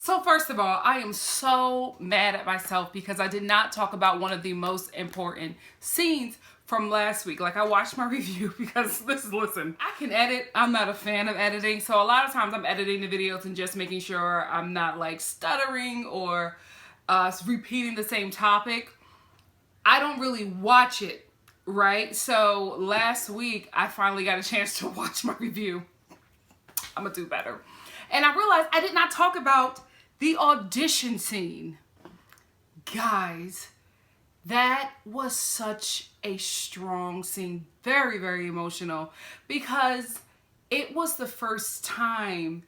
So first of all, I am so mad at myself because I did not talk about one of the most important scenes from last week. Like, I watched my review because listen, I can edit. I'm not a fan of editing. So a lot of times I'm editing the videos and just making sure I'm not like stuttering or repeating the same topic. I don't really watch it, right? So last week I finally got a chance to watch my review. I'm gonna do better. And I realized I did not talk about the audition scene. Guys, that was such a strong scene. Very, very emotional. Because it was the first time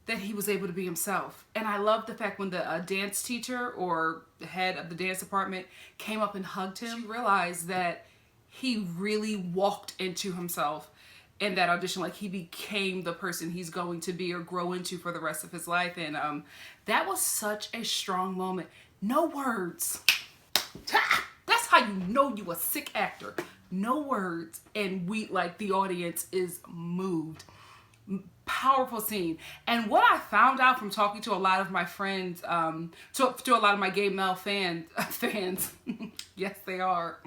that he was able to be himself. And I love the fact when the dance teacher or the head of the dance department came up and hugged him, you realized that he really walked into himself in that audition. Like, he became the person he's going to be or grow into for the rest of his life. And that was such a strong moment. No words. That's how you know you a sick actor. No words, and the audience is moved. Powerful scene. And what I found out from talking to a lot of my friends, to a lot of my gay male fans, yes they are,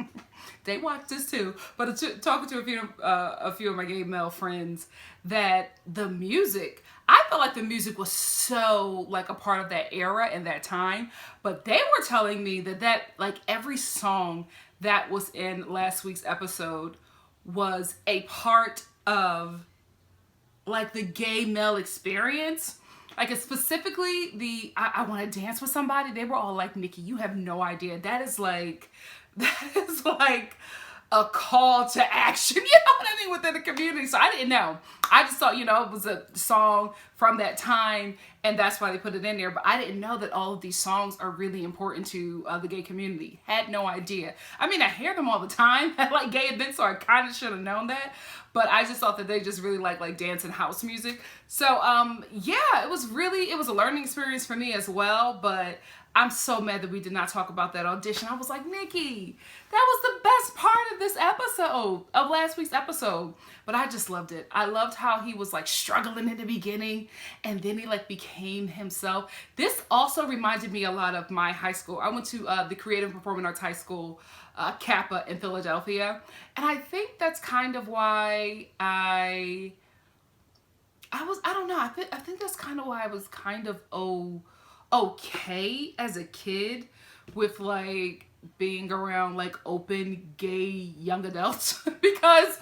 they watch this too, but talking to a few of my gay male friends, that the music, I felt like the music was so like a part of that era and that time, but they were telling me that like every song that was in last week's episode was a part of like the gay male experience. Like, specifically the I want to dance with somebody. They were all like, Nikki, you have no idea. That is like a call to action, you know what I mean, within the community. So I didn't know. I just thought, it was a song from that time and that's why they put it in there. But I didn't know that all of these songs are really important to the gay community. Had no idea. I mean, I hear them all the time at like gay events, so I kind of should have known that. But I just thought that they just really like dance and house music. So yeah, it was a learning experience for me as well. But I'm so mad that we did not talk about that audition. I was like, Nikki, that was the best part of this episode, of last week's episode. But I just loved it. I loved how he was like struggling in the beginning and then he like became himself. This also reminded me a lot of my high school. I went to the Creative and Performing Arts High School, Kappa in Philadelphia. And I think that's kind of why I don't know. I think that's kind of why I was kind of okay as a kid with like being around like open gay young adults because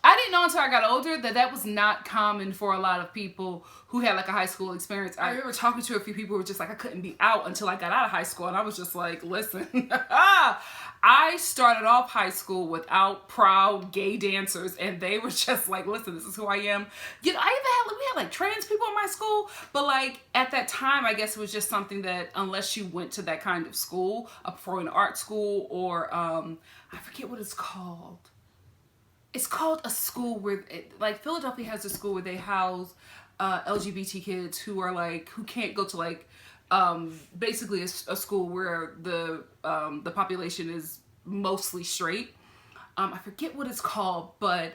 I didn't know until I got older that was not common for a lot of people who had like a high school experience. I remember talking to a few people who were just like, I couldn't be out until I got out of high school. And I was just like, listen, I started off high school without proud gay dancers and they were just like, listen, this is who I am. We had like trans people in my school, but like at that time, I guess it was just something that unless you went to that kind of school, a performing arts school, or I forget what it's called. It's called a school where, like, Philadelphia has a school where they house LGBT kids who can't go to like, basically a school where the population is mostly straight. I forget what it's called, but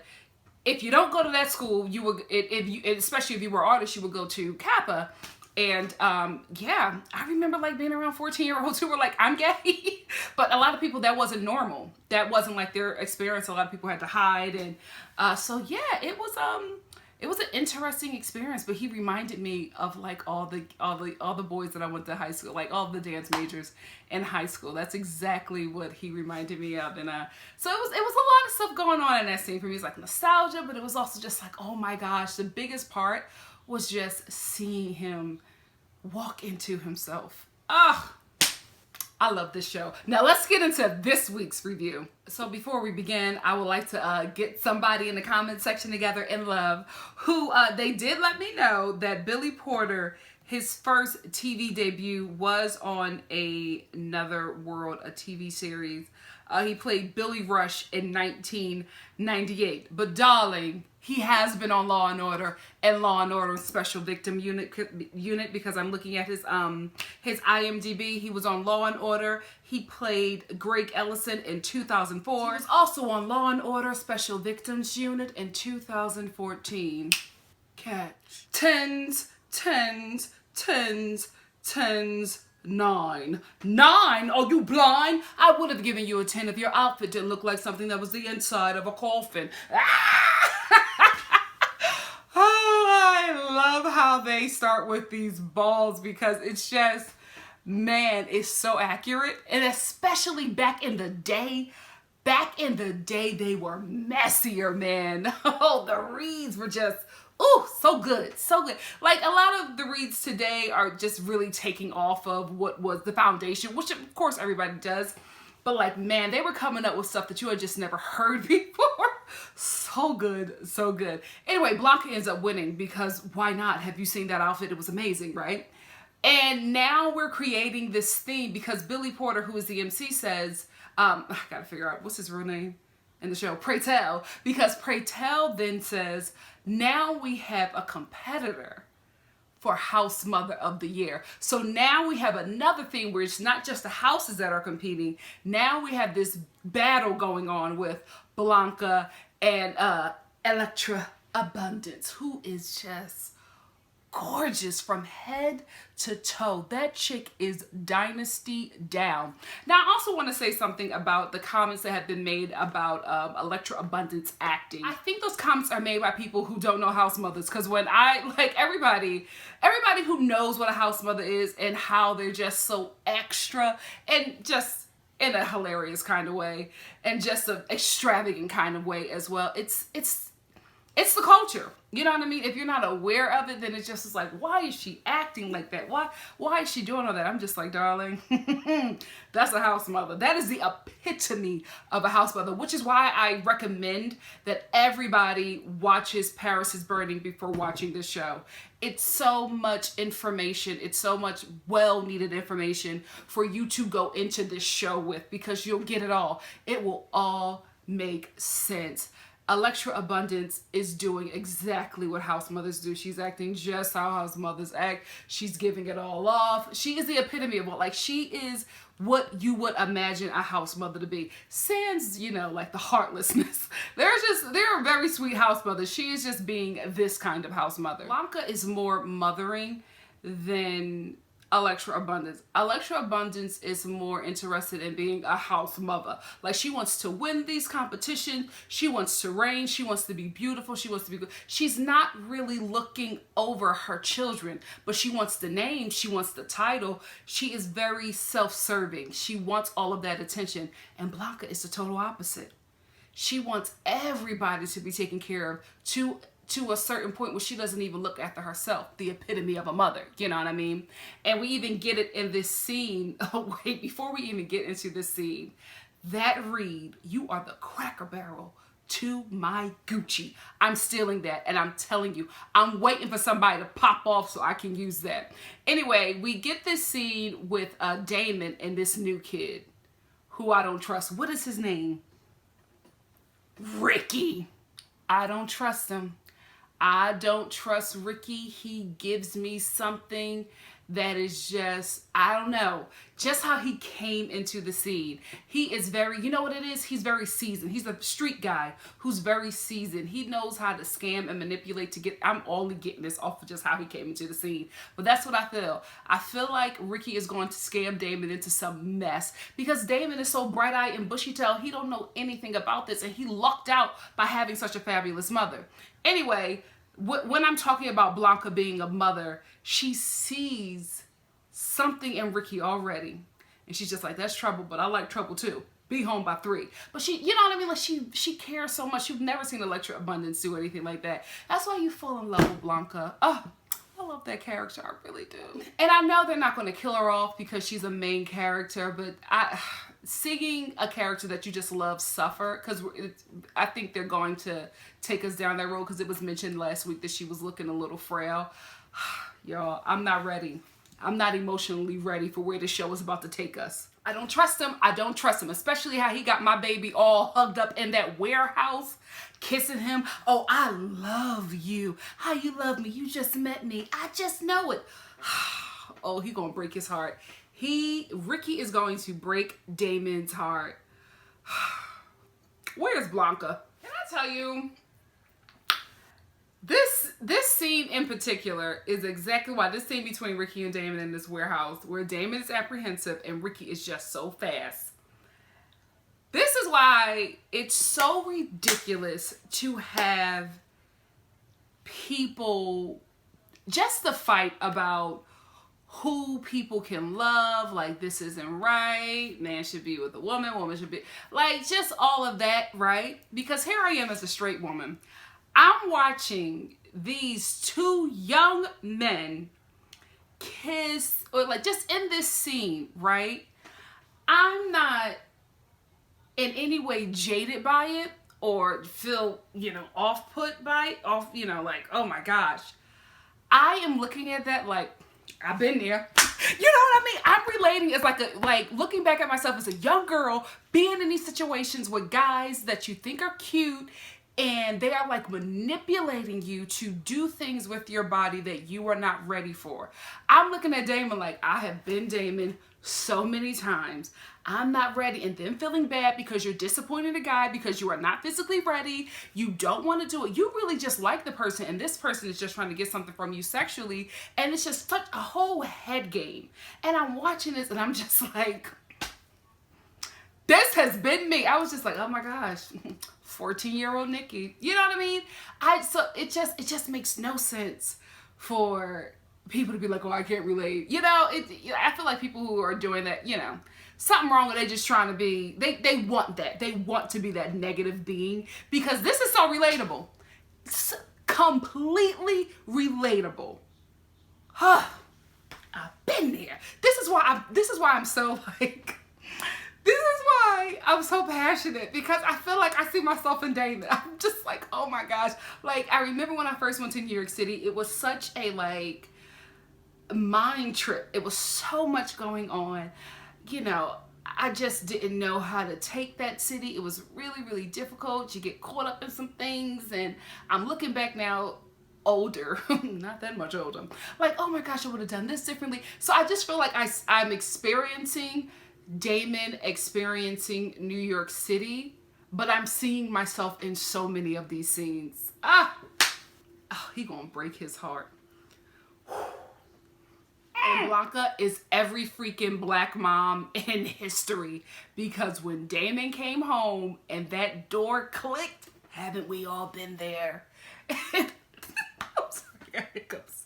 if you don't go to that school, you would, especially if you were artists, you would go to Kappa. And yeah, I remember like being around 14-year-olds who were like, I'm gay. But a lot of people, that wasn't normal. That wasn't like their experience. A lot of people had to hide. And so yeah, it was an interesting experience. But he reminded me of like all the boys that I went to high school, like all the dance majors in high school. That's exactly what he reminded me of. And so it was a lot of stuff going on in that scene for me. It was like nostalgia, but it was also just like, oh my gosh, the biggest part was just seeing him walk into himself. Ah, I love this show. Now let's get into this week's review. So before we begin, I would like to get somebody in the comment section together in love who they did let me know that Billy Porter, his first TV debut was on Another World, a TV series. He played Billy Rush in 1998. But darling, he has been on Law & Order and Law & Order Special Victim Unit because I'm looking at his IMDb. He was on Law & Order. He played Greg Ellison in 2004. He was also on Law & Order Special Victims Unit in 2014. Catch. Tens, tens, tens, 9. 9? Are you blind? I would have given you a 10 if your outfit didn't look like something that was the inside of a coffin. Oh, I love how they start with these balls because it's just, man, it's so accurate. And especially back in the day, they were messier, man. Oh, the reads were just, ooh, so good, so good. Like, a lot of the reads today are just really taking off of what was the foundation, which of course everybody does. But like, man, they were coming up with stuff that you had just never heard before. So good, so good. Anyway, Blanca ends up winning because why not? Have you seen that outfit? It was amazing, right? And now we're creating this theme because Billy Porter, who is the MC, says, I gotta figure out what's his real name in the show, Pray Tell, because Pray Tell then says, now we have a competitor for House Mother of the Year. So now we have another thing where it's not just the houses that are competing. Now we have this battle going on with Blanca and Electra Abundance, who is just gorgeous from head to toe. That chick is dynasty down. Now, I also want to say something about the comments that have been made about Electra Abundance acting. I think those comments are made by people who don't know house mothers, because when everybody who knows what a house mother is and how they're just so extra and just in a hilarious kind of way and just an extravagant kind of way as well. It's the culture. You know what I mean? If you're not aware of it, then it's just is like, why is she acting like that? Why is she doing all that? I'm just like, darling, that's a house mother. That is the epitome of a house mother, which is why I recommend that everybody watches Paris is Burning before watching this show. It's so much information. It's so much well-needed information for you to go into this show with, because you'll get it all. It will all make sense. Electra Abundance is doing exactly what house mothers do. She's acting just how house mothers act. She's giving it all off. She is the epitome of she is what you would imagine a house mother to be. Sans, like the heartlessness. There are very sweet house mothers. She is just being this kind of house mother. Blanca is more mothering than Electra Abundance. Electra Abundance is more interested in being a house mother. Like, she wants to win these competitions. She wants to reign. She wants to be beautiful. She wants to be good. She's not really looking over her children, but she wants the name. She wants the title. She is very self-serving. She wants all of that attention. And Blanca is the total opposite. She wants everybody to be taken care of to a certain point where she doesn't even look after herself, the epitome of a mother, you know what I mean? And we even get it in this scene. Oh, wait, before we even get into this scene, that read, you are the Cracker Barrel to my Gucci. I'm stealing that, and I'm telling you, I'm waiting for somebody to pop off so I can use that. Anyway, we get this scene with Damon and this new kid who I don't trust. What is his name? Ricky. I don't trust him. I don't trust Ricky. He gives me something that is just, I don't know, just how he came into the scene. He is very, you know what it is? He's very seasoned. He's a street guy who's very seasoned. He knows how to scam and manipulate to get, I'm only getting this off of just how he came into the scene. But that's what I feel. I feel like Ricky is going to scam Damon into some mess because Damon is so bright-eyed and bushy-tailed. He don't know anything about this, and he lucked out by having such a fabulous mother. Anyway, when I'm talking about Blanca being a mother, she sees something in Ricky already. And she's just like, that's trouble, but I like trouble too. Be home by 3. But she, you know what I mean? Like, she cares so much. You've never seen Electra Abundance do anything like that. That's why you fall in love with Blanca. Oh, I love that character. I really do. And I know they're not going to kill her off because she's a main character, but seeing a character that you just love suffer, because I think they're going to take us down that road, because it was mentioned last week that she was looking a little frail. Y'all, I'm not ready. I'm not emotionally ready for where the show is about to take us. I don't trust him. I don't trust him, especially how he got my baby all hugged up in that warehouse, kissing him. Oh, I love you. How you love me. You just met me. I just know it. Oh, he gonna break his heart. Ricky is going to break Damon's heart. Where's Blanca? Can I tell you, This scene in particular is exactly why this scene between Ricky and Damon in this warehouse, where Damon is apprehensive and Ricky is just so fast. This is why it's so ridiculous to have people just the fight about who people can love, like this isn't right, man should be with a woman should be, like just all of that, right? Because here I am as a straight woman. I'm watching these two young men kiss, or like just in this scene, right? I'm not in any way jaded by it or feel, off-put by it, like, oh my gosh. I am looking at that like, I've been there. You know what I mean? I'm relating as like looking back at myself as a young girl, being in these situations with guys that you think are cute, and they are like manipulating you to do things with your body that you are not ready for. I'm looking at Damon like, I have been Damon so many times. I'm not ready. And then feeling bad because you're disappointing a guy because you are not physically ready. You don't want to do it. You really just like the person, and this person is just trying to get something from you sexually. And it's just such a whole head game. And I'm watching this and I'm just like, this has been me. I was just like, oh my gosh, 14-year-old Nikki. You know what I mean? So it just makes no sense for people to be like, oh, I can't relate. I feel like people who are doing that, something wrong, or they just trying to be, they want that. They want to be that negative being, because this is so relatable. It's completely relatable. I've been there. This is why I'm so like, this is why I'm so passionate, because I feel like I see myself in Damon. I'm just like, oh my gosh. Like, I remember when I first went to New York City, it was such a like mind trip. It was so much going on. I just didn't know how to take that city. It was really, really difficult. You get caught up in some things, and I'm looking back now, older, not that much older, like, oh my gosh, I would have done this differently. So I just feel like I'm experiencing Damon experiencing New York City, but I'm seeing myself in so many of these scenes. He gonna break his heart. And Blanca is every freaking black mom in history, because when Damon came home and that door clicked, haven't we all been there? I'm sorry, it goes.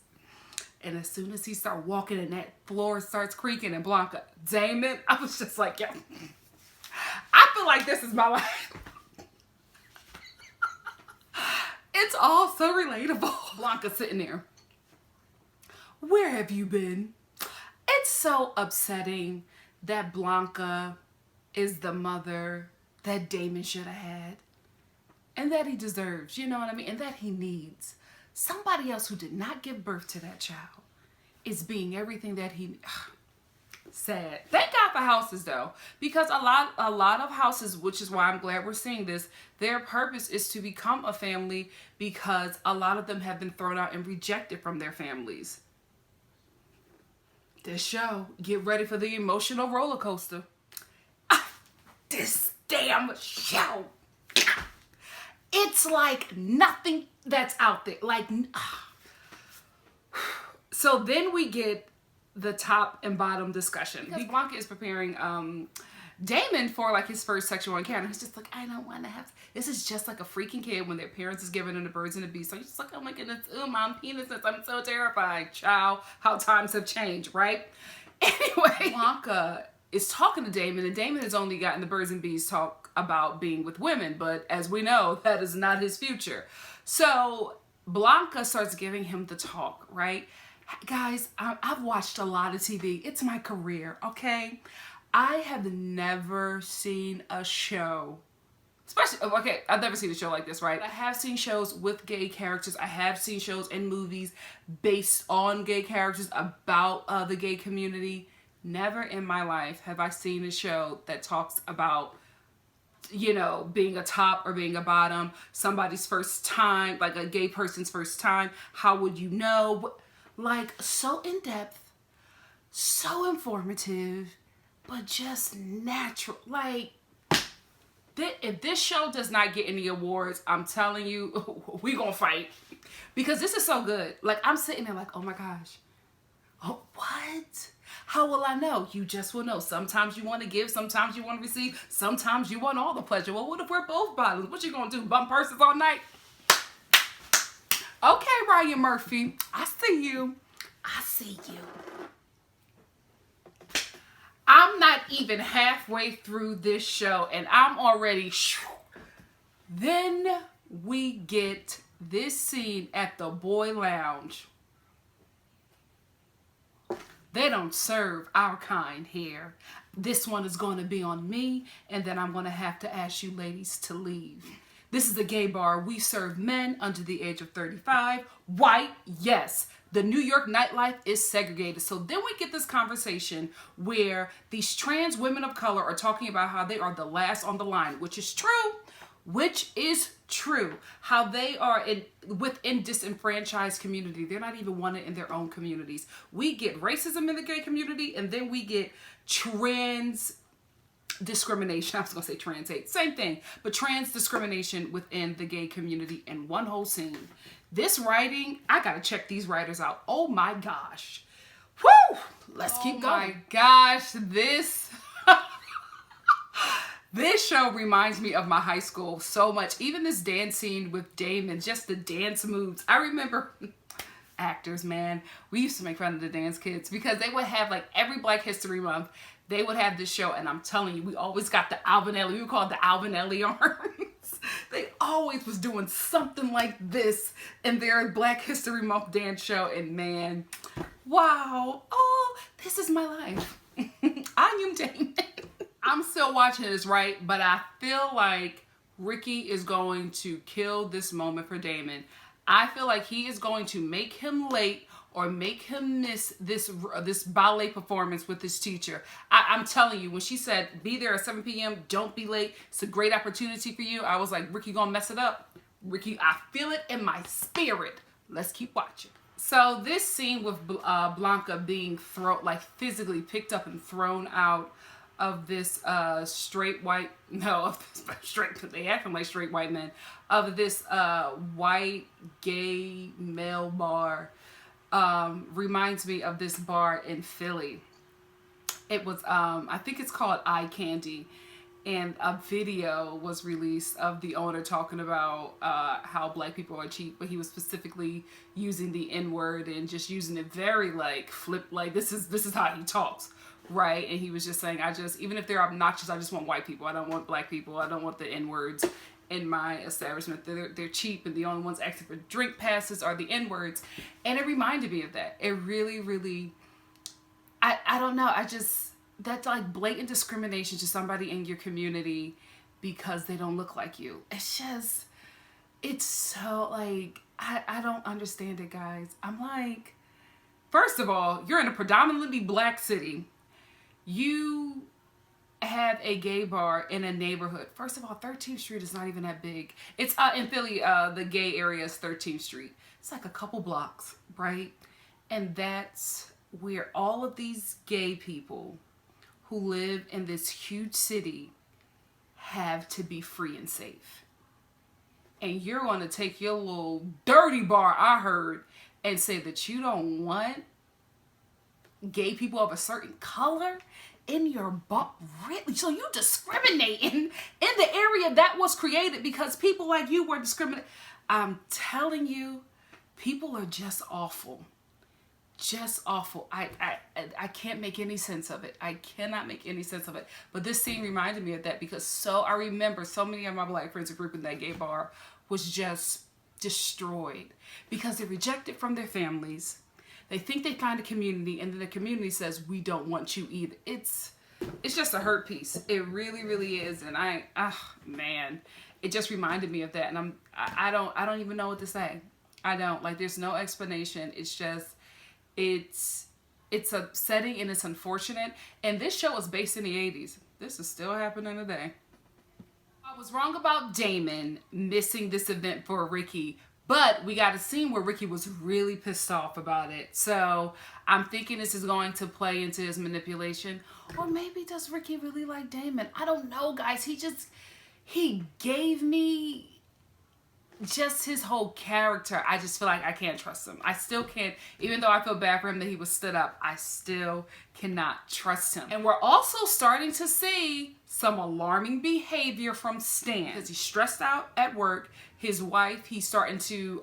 And as soon as he started walking and that floor starts creaking and Blanca, Damon, I was just like, yeah, I feel like this is my life. It's all so relatable. Blanca sitting there. Where have you been? It's so upsetting that Blanca is the mother that Damon should have had, and that he deserves, you know what I mean? And that he needs. Somebody else who did not give birth to that child is being everything that he... Sad. Thank God for houses though, because a lot of houses, which is why I'm glad we're seeing this, their purpose is to become a family, because a lot of them have been thrown out and rejected from their families. This show, get ready for the emotional roller coaster. This damn show. It's like nothing that's out there. Like, so then we get the top and bottom discussion. Because Blanca is preparing Damon for like his first sexual encounter. He's just like, I don't want to have, this is just like a freaking kid when their parents is giving them the birds and the bees. So he's just like, oh my goodness, oh, mom, penises, I'm so terrified. Child, how times have changed, right? Anyway, Blanca is talking to Damon, and Damon has only gotten the birds and bees talk about being with women, but as we know, that is not his future. So Blanca starts giving him the talk, right? Guys, I've watched a lot of TV. It's my career, okay? I have never seen a show, especially, okay, I've never seen a show like this, right? I have seen shows with gay characters. I have seen shows and movies based on gay characters about the gay community. Never in my life have I seen a show that talks about, being a top or being a bottom, somebody's first time, like a gay person's first time. How would you know? Like, so in-depth, so informative, but just natural. Like, if this show does not get any awards, I'm telling you, we gonna fight. Because this is so good. Like, I'm sitting there like, oh my gosh. Oh, what? How will I know? You just will know. Sometimes you want to give, sometimes you want to receive, sometimes you want all the pleasure. Well, what if we're both bodies? What you gonna do? Bump purses all night? Okay, Ryan Murphy. I see you. I see you. I'm not even halfway through this show and I'm already... Then we get this scene at the boy lounge. They don't serve our kind here. This one is going to be on me, and then I'm going to have to ask you ladies to leave. This is a gay bar. We serve men under the age of 35. White, yes. The New York nightlife is segregated. So then we get this conversation where these trans women of color are talking about how they are the last on the line, which is true. Which is true. How they are within disenfranchised community. They're not even wanted in their own communities. We get racism in the gay community, and then we get trans discrimination. I was going to say trans hate. Same thing. But trans discrimination within the gay community in one whole scene. This writing, I got to check these writers out. Oh my gosh. Woo! Let's keep going. Oh my gosh. This show reminds me of my high school so much. Even this dance scene with Damon, just the dance moves. I remember actors, man. We used to make fun of the dance kids because they would have, like, every Black History Month, they would have this show, and I'm telling you, we always got the Albanelli. We would call it the Albanelli arms. They always was doing something like this in their Black History Month dance show, and man, wow. Oh, this is my life. I am Damon. I'm still watching this, right? But I feel like Ricky is going to kill this moment for Damon. I feel like he is going to make him late or make him miss this ballet performance with his teacher. I'm telling you, when she said, be there at 7 p.m., don't be late, it's a great opportunity for you, I was like, Ricky gonna mess it up. Ricky, I feel it in my spirit. Let's keep watching. So this scene with Blanca being physically picked up and thrown out of this straight white, no, they acting like straight white men, of this white gay male bar, reminds me of this bar in Philly. It was, I think it's called Eye Candy, and a video was released of the owner talking about how Black people are cheap, but he was specifically using the N-word and just using it very like this is how he talks. Right, and he was just saying, even if they're obnoxious, I just want white people. I don't want Black people. I don't want the N-words in my establishment. They're cheap, and the only ones asking for drink passes are the N-words. And it reminded me of that. It really, really, I don't know. That's like blatant discrimination to somebody in your community because they don't look like you. It's so like, I don't understand it, guys. I'm like, first of all, you're in a predominantly Black city. You have a gay bar in a neighborhood. First of all, 13th Street is not even that big. It's in Philly, the gay area is 13th Street. It's like a couple blocks, right? And that's where all of these gay people who live in this huge city have to be free and safe. And you're going to take your little dirty bar, I heard, and say that you don't want gay people of a certain color in your bar. Really? So you discriminating in the area that was created because people like you were discriminated. I'm telling you, people are just awful. Just awful. I can't make any sense of it. I cannot make any sense of it. But this scene reminded me of that because I remember so many of my Black friends who grew up in that gay bar was just destroyed because they're rejected from their families. They think they find a community, and then the community says, we don't want you either. It's just a hurt piece. It really, really is. And man, it just reminded me of that. And I don't even know what to say. I don't. Like, there's no explanation. It's just, it's upsetting and it's unfortunate. And this show was based in the 80s. This is still happening today. I was wrong about Damon missing this event for Ricky. But we got a scene where Ricky was really pissed off about it. So I'm thinking this is going to play into his manipulation. Or maybe does Ricky really like Damon? I don't know, guys. He gave me just his whole character, I just feel like I can't trust him. I still can't, even though I feel bad for him that he was stood up, I still cannot trust him. And we're also starting to see some alarming behavior from Stan, because he's stressed out at work. His wife, he's starting to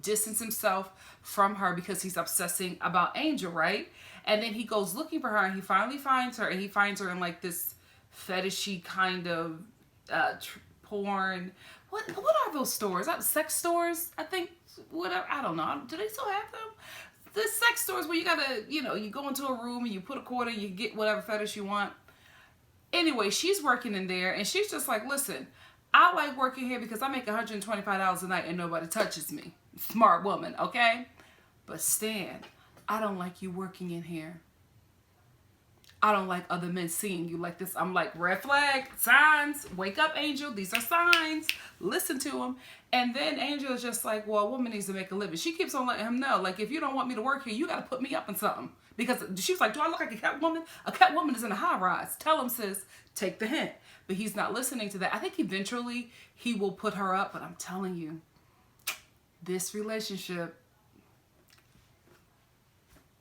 distance himself from her because he's obsessing about Angel, right? And then he goes looking for her, and he finally finds her, and he finds her in like this fetishy kind of porn. What are those stores? Sex stores, I think. Whatever. I don't know. Do they still have them? The sex stores where you gotta, you go into a room and you put a quarter, you get whatever fetish you want. Anyway, she's working in there, and she's just like, listen, I like working here because I make $125 a night and nobody touches me. Smart woman, okay? But Stan, I don't like you working in here. I don't like other men seeing you like this. I'm like, red flag, signs, wake up, Angel. These are signs. Listen to them. And then Angel is just like, well, a woman needs to make a living. She keeps on letting him know, like, if you don't want me to work here, you got to put me up in something. Because she was like, do I look like a cat woman? A cat woman is in a high rise. Tell him, sis, take the hint. But he's not listening to that. I think eventually he will put her up. But I'm telling you, this relationship,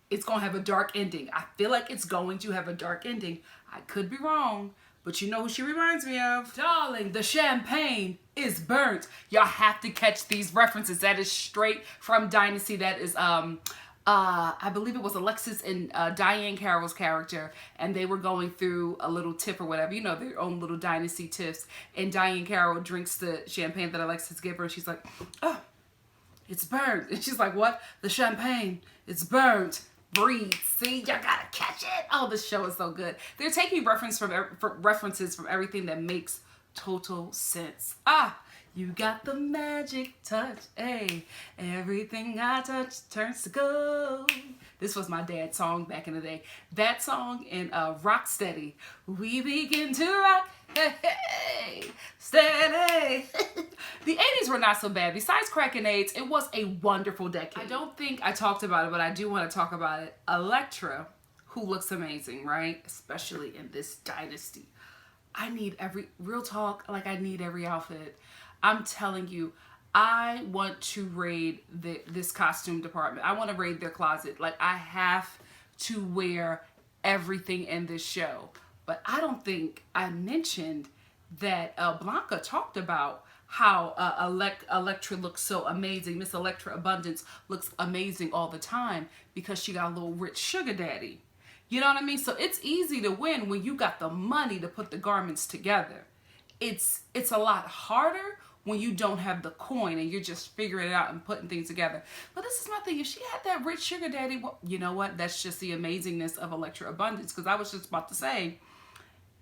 it's going to have a dark ending. I feel like it's going to have a dark ending. I could be wrong, but you know who she reminds me of? Darling, the champagne is burnt. Y'all have to catch these references. That is straight from Dynasty. That is, I believe it was Alexis and Diane Carroll's character, and they were going through a little tip or whatever, their own little Dynasty tips, and Diane Carroll drinks the champagne that Alexis gave her, and she's like, oh, it's burnt. And she's like, what? The champagne, it's burnt. Breathe. See, y'all gotta catch it. Oh, this show is so good. They're taking references from everything that makes total sense. You got the magic touch, hey. Everything I touch turns to gold. This was my dad's song back in the day. That song in Rocksteady. We begin to rock, hey, hey, steady. The 80s were not so bad. Besides crack and AIDS, it was a wonderful decade. I don't think I talked about it, but I do want to talk about it. Elektra, who looks amazing, right? Especially in this Dynasty. I need real talk, like I need every outfit. I'm telling you, I want to raid this costume department. I want to raid their closet. Like, I have to wear everything in this show. But I don't think I mentioned that Blanca talked about how Elektra looks so amazing. Miss Elektra Abundance looks amazing all the time because she got a little rich sugar daddy. You know what I mean? So it's easy to win when you got the money to put the garments together. It's a lot harder when you don't have the coin and you're just figuring it out and putting things together. But this is my thing. If she had that rich sugar daddy, well, you know what? That's just the amazingness of Elektra Abundance. Because I was just about to say,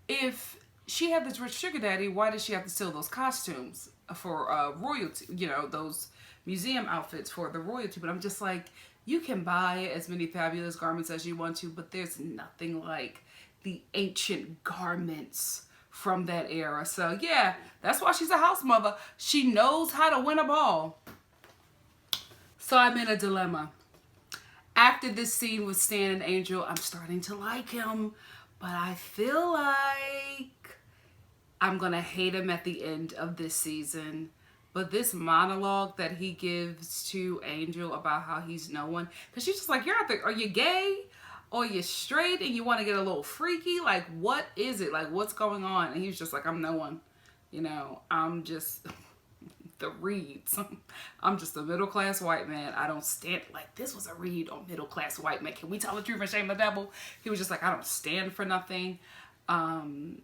if she had this rich sugar daddy, why did she have to steal those costumes for royalty? Those museum outfits for the royalty. But I'm just like, you can buy as many fabulous garments as you want to, but there's nothing like the ancient garments from that era. So yeah, that's why she's a house mother. She knows how to win a ball. So I'm in a dilemma. After this scene with Stan and Angel, I'm starting to like him, but I feel like I'm gonna hate him at the end of this season. But this monologue that he gives to Angel about how he's no one, because she's just like, you're out there, are you gay? Or you're straight and you want to get a little freaky? Like, what is it? Like, what's going on? And he's just like, I'm no one. I'm just the Reeds. I'm just a middle-class white man. I don't stand, like, this was a read on middle-class white man. Can we tell the truth and shame the devil? He was just like, I don't stand for nothing. I'm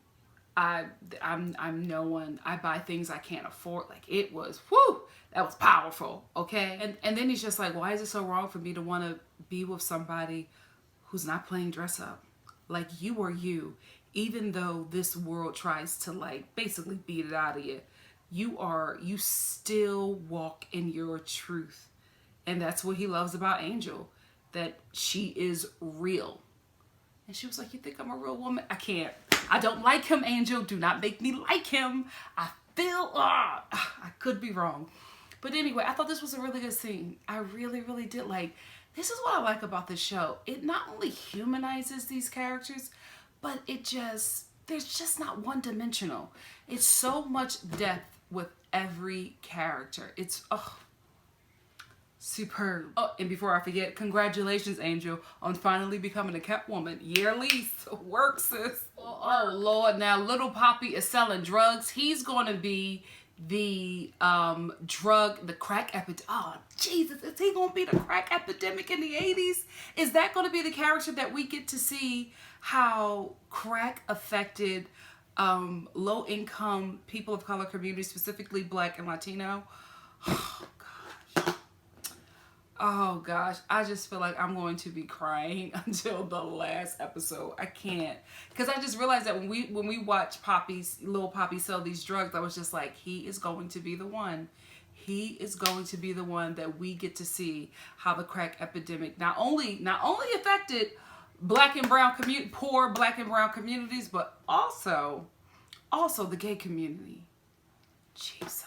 no one. I buy things I can't afford. Like, it was, whoo, that was powerful, okay? And then he's just like, why is it so wrong for me to want to be with somebody who's not playing dress up? Like, you are you. Even though this world tries to, like, basically beat it out of you, you still walk in your truth. And that's what he loves about Angel, that she is real. And she was like, you think I'm a real woman? I can't. I don't like him, Angel. Do not make me like him. I feel, I could be wrong. But anyway, I thought this was a really good scene. I really, really did. Like, this is what I like about this show. It not only humanizes these characters, but there's just not one-dimensional. It's so much depth with every character. It's superb. Oh, and before I forget, congratulations, Angel, on finally becoming a Catwoman. Year lease. Work, sis. Oh, Lord. Now, Little Poppy is selling drugs. He's going to be the crack epidemic. Oh, Jesus. Is he going to be the crack epidemic in the 80s? Is that going to be the character that we get to see how crack affected low-income people of color communities, specifically Black and Latino? Oh gosh, I just feel like I'm going to be crying until the last episode. I can't, because I just realized that when we watch Lil Poppy sell these drugs, I was just like, he is going to be the one. He is going to be the one that we get to see how the crack epidemic not only affected Black and brown poor Black and brown communities, but also the gay community. Jesus.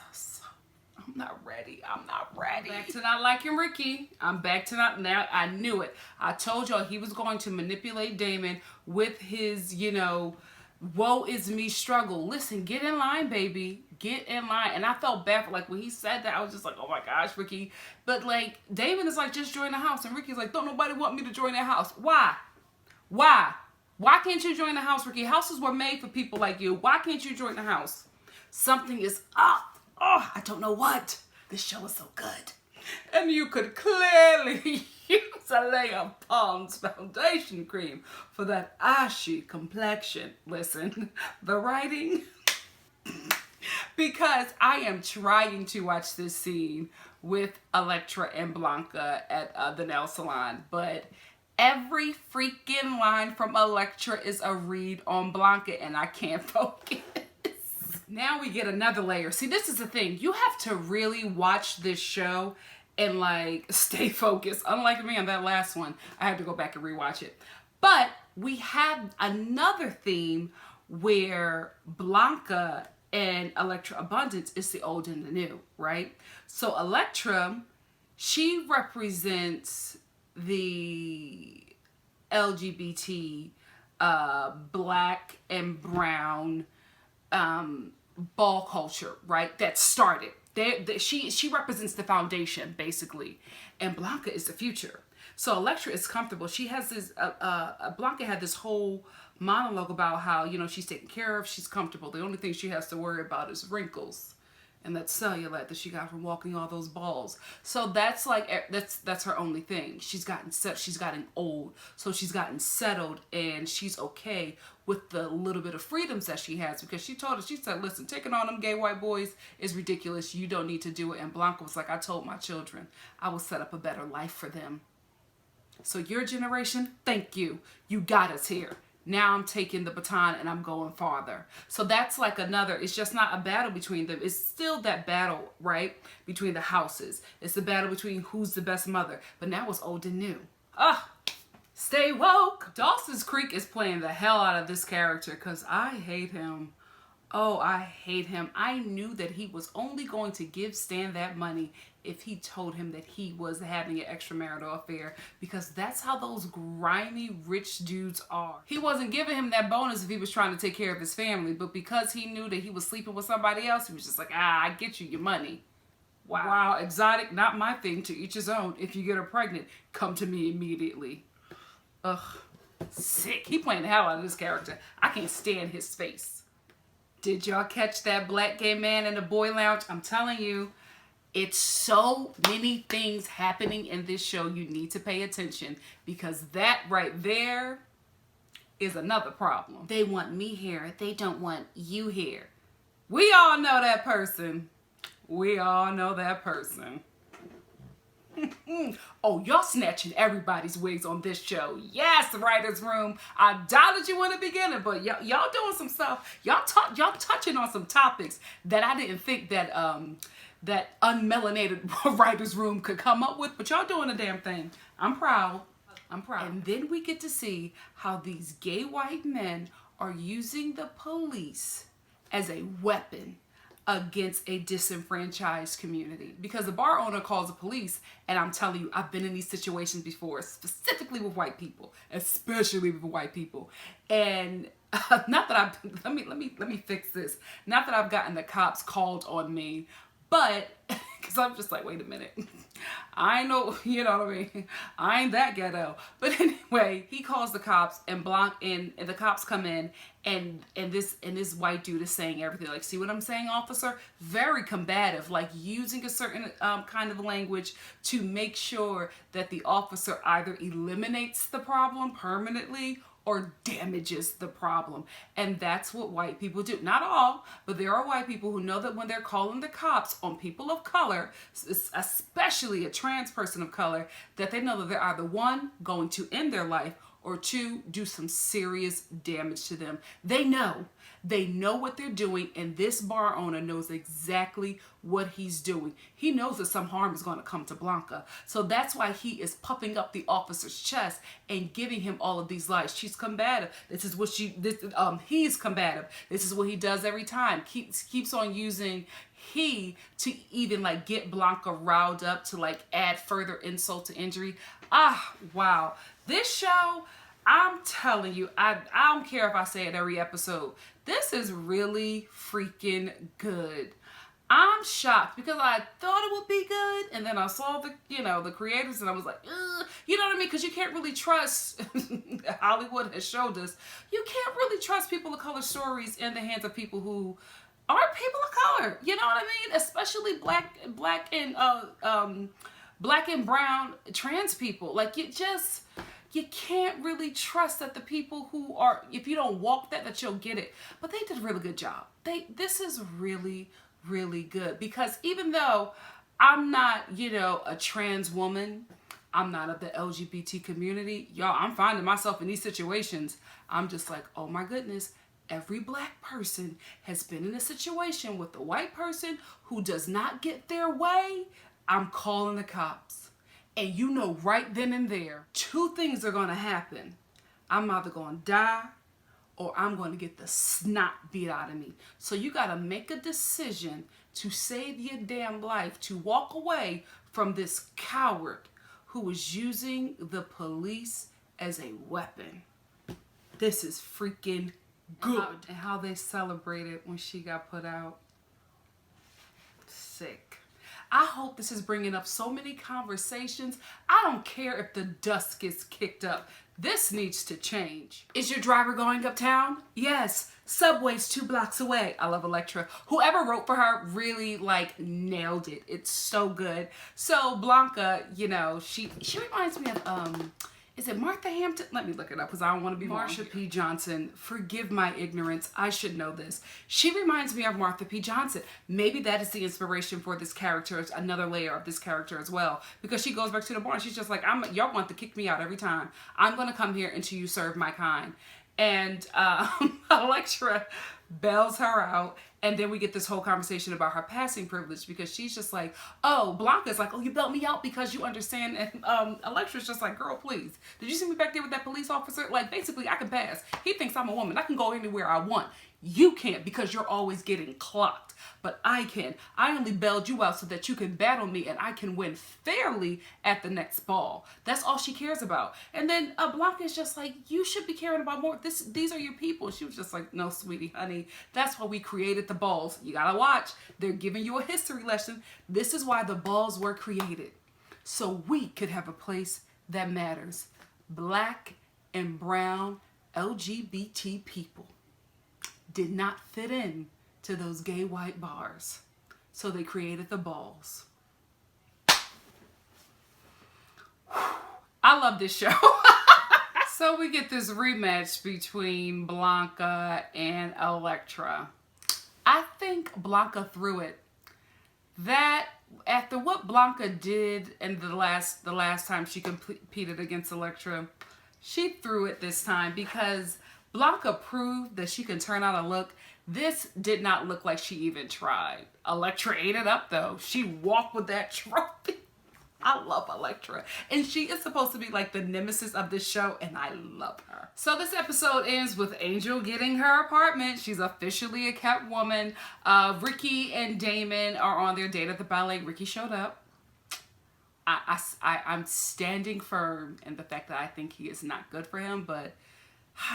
I'm not ready. I'm back to not liking Ricky. I'm back to not, now I knew it. I told y'all he was going to manipulate Damon with his, woe is me struggle. Listen, get in line, baby. Get in line. And I felt bad for, like, when he said that, I was just like, oh my gosh, Ricky. But, like, Damon is like, just join the house. And Ricky's like, don't nobody want me to join their house. Why? Why can't you join the house, Ricky? Houses were made for people like you. Why can't you join the house? Something is up. Oh, I don't know what. This show is so good. And you could clearly use a layer of Pond's foundation cream for that ashy complexion. Listen, the writing. Because I am trying to watch this scene with Elektra and Blanca at the nail salon, but every freaking line from Elektra is a read on Blanca, and I can't focus. Now we get another layer. See, this is the thing. You have to really watch this show and, like, stay focused. Unlike me on that last one, I had to go back and rewatch it. But we have another theme where Blanca and Elektra Abundance is the old and the new, right? So Elektra, she represents the LGBT, Black and brown ball culture, right? That started. She represents the foundation, basically. And Blanca is the future. So Elektra is comfortable. She has this, Blanca had this whole monologue about how, she's taken care of, she's comfortable. The only thing she has to worry about is wrinkles and that cellulite that she got from walking all those balls. So that's like, that's her only thing. She's gotten old, so she's gotten settled, and she's okay with the little bit of freedoms that she has, because she said, listen, taking on them gay white boys is ridiculous. You don't need to do it. And Blanca was like, I told my children I will set up a better life for them. So your generation, thank you. You got us here. Now I'm taking the baton and I'm going farther. So that's like it's just not a battle between them. It's still that battle, right? Between the houses. It's the battle between who's the best mother. But now it's old and new. Stay woke. Dawson's Creek is playing the hell out of this character because I hate him. Oh, I hate him. I knew that he was only going to give Stan that money if he told him that he was having an extramarital affair, because that's how those grimy rich dudes are. He wasn't giving him that bonus if he was trying to take care of his family, but because he knew that he was sleeping with somebody else, he was just like, I get you your money. Wow, exotic, not my thing, to each his own. If you get her pregnant, come to me immediately. Ugh, sick. He playing the hell out of this character. I can't stand his face. Did y'all catch that Black gay man in the boy lounge? I'm telling you, it's so many things happening in this show. You need to pay attention, because that right there is another problem. They want me here. They don't want you here. We all know that person. We all know that person. Oh, y'all snatching everybody's wigs on this show. Yes, writer's room. I doubted you in the beginning, but y'all doing some stuff. Y'all touching on some topics that I didn't think that that unmelanated writer's room could come up with, but y'all doing a damn thing. I'm proud. I'm proud. And then we get to see how these gay white men are using the police as a weapon against a disenfranchised community, because the bar owner calls the police, and I'm telling you, I've been in these situations before, specifically with white people, especially with white people, and Not that I've, let me fix this. Not that I've gotten the cops called on me, but because I'm just like, wait a minute. I know, you know what I mean? I ain't that ghetto. But anyway, he calls the cops, and and the cops come in, and this white dude is saying everything like, see what I'm saying, officer? Very combative, like using a certain kind of language to make sure that the officer either eliminates the problem permanently or damages the problem. And that's what white people do. Not all, but there are white people who know that when they're calling the cops on people of color, especially a trans person of color, that they know that they're either one, going to end their life, or two, do some serious damage to them. They know. They know what they're doing, and this bar owner knows exactly what he's doing. He knows that some harm is going to come to Blanca. So that's why he is puffing up the officer's chest and giving him all of these lies. She's combative. This is what he's combative. This is what he does every time. Keeps on using he to even like get Blanca riled up to like add further insult to injury. Wow. This show, I'm telling you, I don't care if I say it every episode. This is really freaking good. I'm shocked because I thought it would be good, and then I saw the creators, and I was like, ugh. You know what I mean? Because you can't really trust, Hollywood has showed us, you can't really trust people of color stories in the hands of people who aren't people of color. You know what I mean? Especially black and brown trans people. Like, you can't really trust that the people who are, if you don't walk that you'll get it. But they did a really good job. This is really, really good, because even though I'm not, a trans woman, I'm not of the LGBT community, y'all, I'm finding myself in these situations. I'm just like, oh my goodness, every black person has been in a situation with a white person who does not get their way. I'm calling the cops. And right then and there, two things are going to happen. I'm either going to die or I'm going to get the snot beat out of me. So you got to make a decision to save your damn life, to walk away from this coward who is using the police as a weapon. This is freaking good. And how they celebrated when she got put out. Sick. I hope this is bringing up so many conversations. I don't care if the dust gets kicked up. This needs to change. Is your driver going uptown? Yes. Subway's 2 blocks away. I love Elektra. Whoever wrote for her really nailed it. It's so good. So Blanca, she reminds me of is it Martha Hampton? Let me look it up because I don't want to be Marsha P. Johnson. Forgive my ignorance. I should know this. She reminds me of Martha P. Johnson. Maybe that is the inspiration for this character, another layer of this character as well. Because she goes back to the bar and she's just like, y'all want to kick me out every time. I'm going to come here until you serve my kind. And Elektra bails her out. And then we get this whole conversation about her passing privilege, because she's just like, oh, Blanca's like, oh, you bailed me out because you understand. And Electra's just like, girl, please. Did you see me back there with that police officer? Like, basically, I can pass. He thinks I'm a woman. I can go anywhere I want. You can't, because you're always getting clocked. But I can. I only bailed you out so that you can battle me and I can win fairly at the next ball. That's all she cares about. And then Blanca is just like, you should be caring about more. These are your people. She was just like, no, sweetie, honey. That's why we created the balls. You gotta watch. They're giving you a history lesson. This is why the balls were created. So we could have a place that matters. Black and brown LGBT people did not fit in to those gay white bars. So they created the balls. I love this show. So we get this rematch between Blanca and Elektra. I think Blanca threw it. That after what Blanca did in the last time she competed against Elektra, she threw it this time, because Blanca proved that she can turn out a look. This did not look like she even tried. Elektra ate it up though. She walked with that trophy. I love Elektra. And she is supposed to be like the nemesis of this show, and I love her. So this episode ends with Angel getting her apartment. She's officially a kept woman. Ricky and Damon are on their date at the ballet. Ricky showed up. I'm standing firm in the fact that I think he is not good for him, but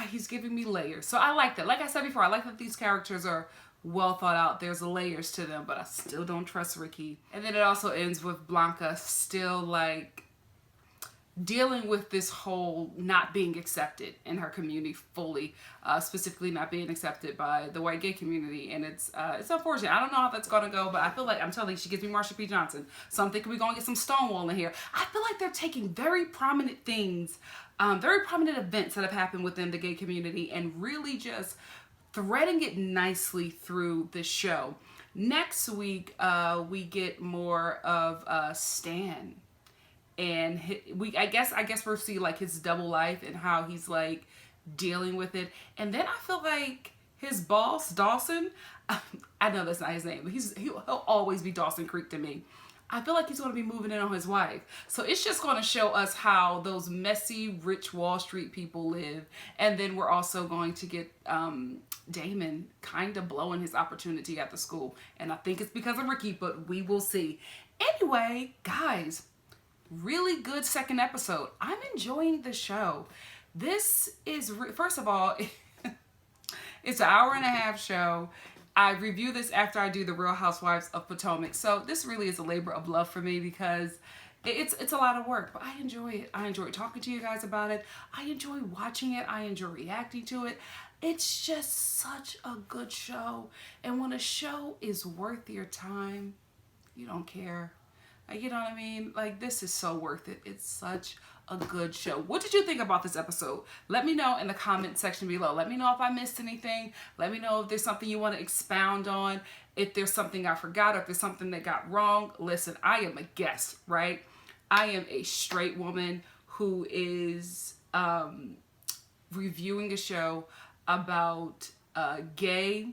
he's giving me layers. So I like that. Like I said before, I like that these characters are well thought out. There's layers to them, but I still don't trust Ricky. And then it also ends with Blanca still like dealing with this whole not being accepted in her community fully, specifically not being accepted by the white gay community. And it's unfortunate. I don't know how that's going to go, but I feel like, I'm telling you, she gives me Marsha P. Johnson. So I'm thinking we're going to get some Stonewall in here. I feel like they're taking very prominent things, very prominent events that have happened within the gay community and really just threading it nicely through the show. Next week, we get more of Stan. And I guess we'll see like his double life and how he's like dealing with it. And then I feel like his boss, Dawson, I know that's not his name, but he'll always be Dawson Creek to me. I feel like he's going to be moving in on his wife. So it's just going to show us how those messy, rich Wall Street people live. And then we're also going to get Damon kind of blowing his opportunity at the school. And I think it's because of Ricky, but we will see. Anyway, guys, really good second episode. I'm enjoying the show. This is, first of all, it's an hour-and-a-half show. I review this after I do the Real Housewives of Potomac. So this really is a labor of love for me because it's a lot of work, but I enjoy it. I enjoy talking to you guys about it. I enjoy watching it. I enjoy reacting to it. It's just such a good show. And when a show is worth your time, you don't care. You know what I mean? Like, this is so worth it. It's such a good show. What did you think about this episode? Let me know in the comment section below. Let me know if I missed anything. Let me know if there's something you want to expound on. If there's something I forgot, or if there's something that got wrong. Listen, I am a guest, right? I am a straight woman who is reviewing a show about gay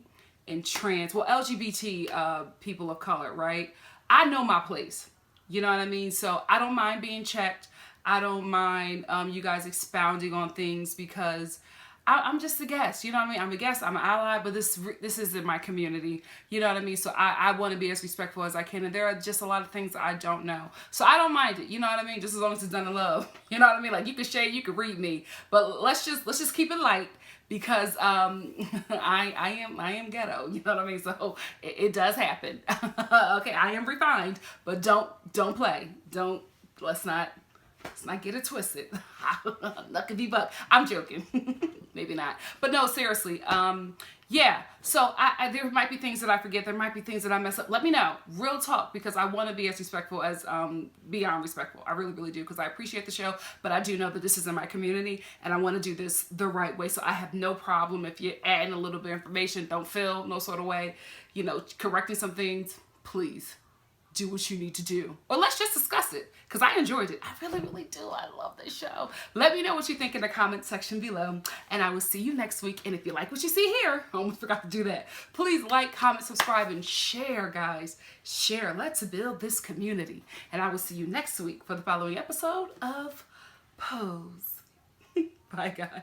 and trans, well, LGBT people of color, right? I know my place. You know what I mean? So I don't mind being checked. I don't mind you guys expounding on things because I'm just a guest. You know what I mean? I'm a guest. I'm an ally, but this isn't my community. You know what I mean? So I want to be as respectful as I can. And there are just a lot of things that I don't know. So I don't mind it. You know what I mean? Just as long as it's done in love. You know what I mean? Like, you can shade, you can read me, but let's just keep it light. Because I am ghetto, you know what I mean? So it does happen. Okay, I am refined, but don't play. Let's not get it twisted. Nuckity buck. I'm joking. Maybe not. But no, seriously. Yeah. So there might be things that I forget. There might be things that I mess up. Let me know. Real talk, because I want to be as respectful as beyond respectful. I really, really do, because I appreciate the show, but I do know that this is in my community and I want to do this the right way. So I have no problem if you're adding a little bit of information. Don't feel no sort of way, you know, correcting some things. Please do what you need to do. Or let's just discuss it, because I enjoyed it. I really, really do. I love this show. Let me know what you think in the comment section below, and I will see you next week. And if you like what you see here, I almost forgot to do that. Please like, comment, subscribe, and share, guys. Share. Let's build this community. And I will see you next week for the following episode of Pose. Bye, guys.